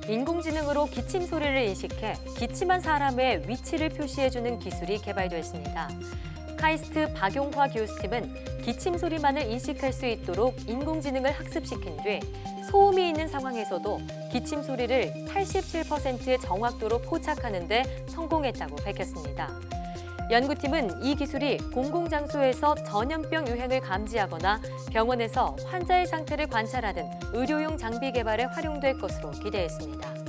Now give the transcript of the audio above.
인공지능으로 기침 소리를 인식해 기침한 사람의 위치를 표시해주는 기술이 개발되었습니다. 카이스트 박용화 교수팀은 기침 소리만을 인식할 수 있도록 인공지능을 학습시킨 뒤 소음이 있는 상황에서도 기침 소리를 87%의 정확도로 포착하는 데 성공했다고 밝혔습니다. 연구팀은 이 기술이 공공장소에서 전염병 유행을 감지하거나 병원에서 환자의 상태를 관찰하는 의료용 장비 개발에 활용될 것으로 기대했습니다.